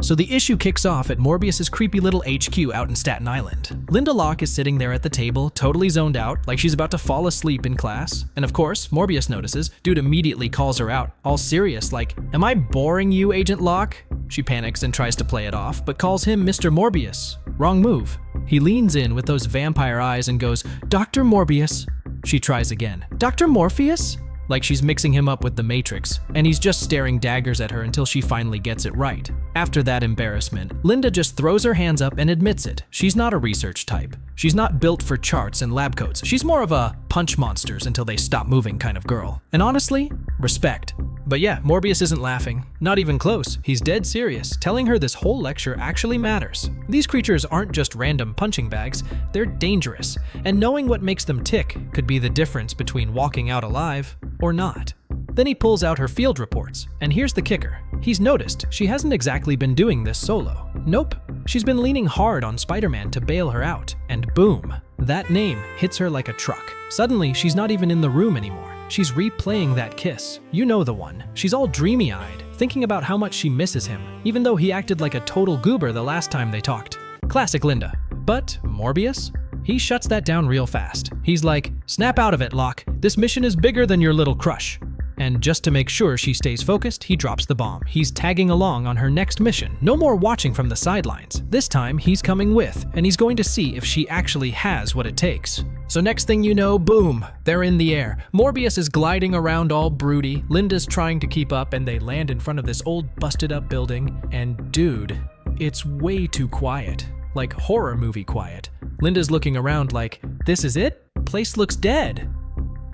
So the issue kicks off at Morbius's creepy little HQ out in Staten Island. Linda Locke is sitting there at the table, totally zoned out, like she's about to fall asleep in class. And of course, Morbius notices. Dude immediately calls her out, all serious, like, "Am I boring you, Agent Locke?" She panics and tries to play it off, but calls him Mr. Morbius. Wrong move. He leans in with those vampire eyes and goes, "Dr. Morbius." She tries again. "Dr. Morpheus?" Like she's mixing him up with the Matrix, and he's just staring daggers at her until she finally gets it right. After that embarrassment, Linda just throws her hands up and admits it. She's not a research type. She's not built for charts and lab coats. She's more of a punch monsters until they stop moving kind of girl. And honestly, respect. But yeah, Morbius isn't laughing. Not even close. He's dead serious, telling her this whole lecture actually matters. These creatures aren't just random punching bags, they're dangerous. And knowing what makes them tick could be the difference between walking out alive or not. Then he pulls out her field reports, and here's the kicker. He's noticed she hasn't exactly been doing this solo. Nope, she's been leaning hard on Spider-Man to bail her out, and boom, that name hits her like a truck. Suddenly, she's not even in the room anymore. She's replaying that kiss. You know the one. She's all dreamy-eyed, thinking about how much she misses him, even though he acted like a total goober the last time they talked. Classic Linda. But Morbius? He shuts that down real fast. He's like, "Snap out of it, Locke. This mission is bigger than your little crush." And just to make sure she stays focused, he drops the bomb. He's tagging along on her next mission. No more watching from the sidelines. This time, he's coming with, and he's going to see if she actually has what it takes. So next thing you know, boom, they're in the air. Morbius is gliding around all broody. Linda's trying to keep up, and they land in front of this old busted up building. And dude, it's way too quiet. Like horror movie quiet. Linda's looking around like, this is it? Place looks dead.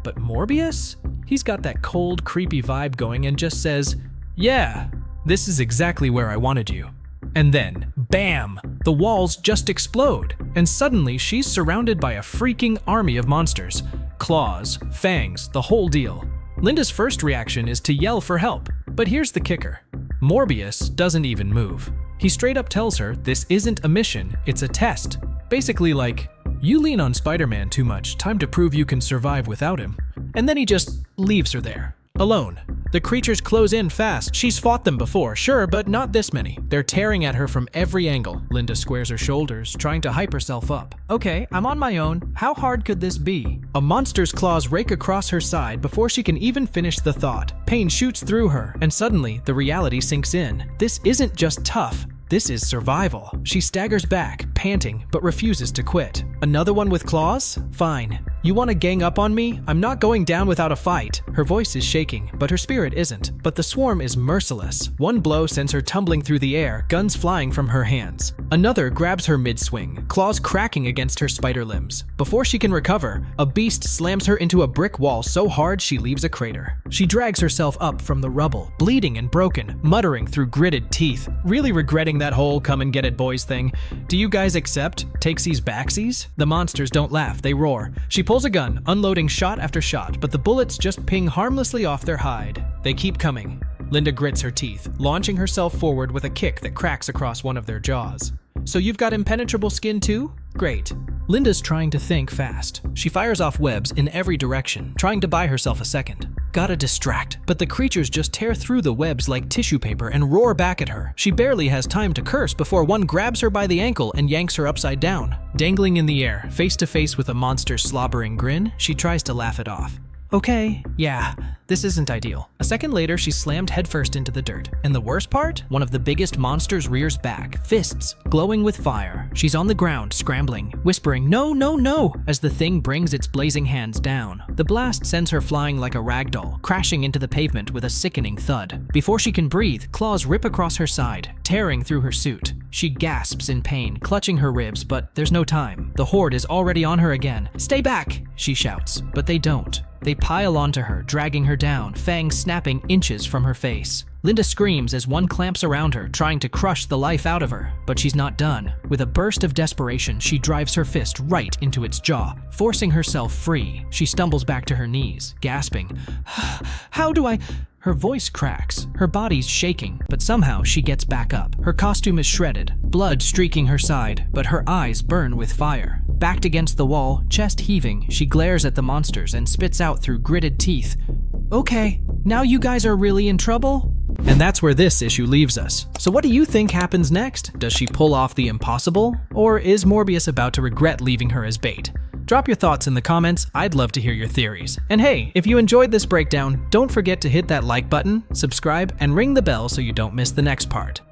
But Morbius? He's got that cold, creepy vibe going and just says, "Yeah, this is exactly where I wanted you." And then, bam, the walls just explode. And suddenly she's surrounded by a freaking army of monsters. Claws, fangs, the whole deal. Linda's first reaction is to yell for help. But here's the kicker. Morbius doesn't even move. He straight up tells her this isn't a mission, it's a test. Basically like, you lean on Spider-Man too much, time to prove you can survive without him. And then he just leaves her there, alone. The creatures close in fast. She's fought them before, sure, but not this many. They're tearing at her from every angle. Linda squares her shoulders, trying to hype herself up. Okay, I'm on my own. How hard could this be? A monster's claws rake across her side before she can even finish the thought. Pain shoots through her, and suddenly the reality sinks in. This isn't just tough. This is survival. She staggers back, panting, but refuses to quit. Another one with claws? Fine. You want to gang up on me? I'm not going down without a fight. Her voice is shaking, but her spirit isn't. But the swarm is merciless. One blow sends her tumbling through the air, guns flying from her hands. Another grabs her mid-swing, claws cracking against her spider limbs. Before she can recover, a beast slams her into a brick wall so hard she leaves a crater. She drags herself up from the rubble, bleeding and broken, muttering through gritted teeth, really regretting that whole come and get it boys thing. Do you guys accept takesies backsies? The monsters don't laugh, they roar. She pulls a gun, unloading shot after shot, but the bullets just ping harmlessly off their hide. They keep coming. Linda grits her teeth, launching herself forward with a kick that cracks across one of their jaws. So you've got impenetrable skin too? Great. Linda's trying to think fast. She fires off webs in every direction, trying to buy herself a second. Gotta distract, but the creatures just tear through the webs like tissue paper and roar back at her. She barely has time to curse before one grabs her by the ankle and yanks her upside down. Dangling in the air, face to face with a monster's slobbering grin, she tries to laugh it off. Okay, yeah, this isn't ideal. A second later, she's slammed headfirst into the dirt. And the worst part? One of the biggest monsters rears back, fists glowing with fire. She's on the ground, scrambling, whispering, "No, no, no," as the thing brings its blazing hands down. The blast sends her flying like a ragdoll, crashing into the pavement with a sickening thud. Before she can breathe, claws rip across her side, tearing through her suit. She gasps in pain, clutching her ribs, but there's no time. The horde is already on her again. "Stay back," she shouts, but they don't. They pile onto her, dragging her down, fangs snapping inches from her face. Linda screams as one clamps around her, trying to crush the life out of her, but she's not done. With a burst of desperation, she drives her fist right into its jaw, forcing herself free. She stumbles back to her knees, gasping, "How do I—" Her voice cracks, her body's shaking, but somehow she gets back up. Her costume is shredded, blood streaking her side, but her eyes burn with fire. Backed against the wall, chest heaving, she glares at the monsters and spits out through gritted teeth, "Okay, now you guys are really in trouble?" And that's where this issue leaves us. So what do you think happens next? Does she pull off the impossible? Or is Morbius about to regret leaving her as bait? Drop your thoughts in the comments, I'd love to hear your theories. And hey, if you enjoyed this breakdown, don't forget to hit that like button, subscribe, and ring the bell so you don't miss the next part.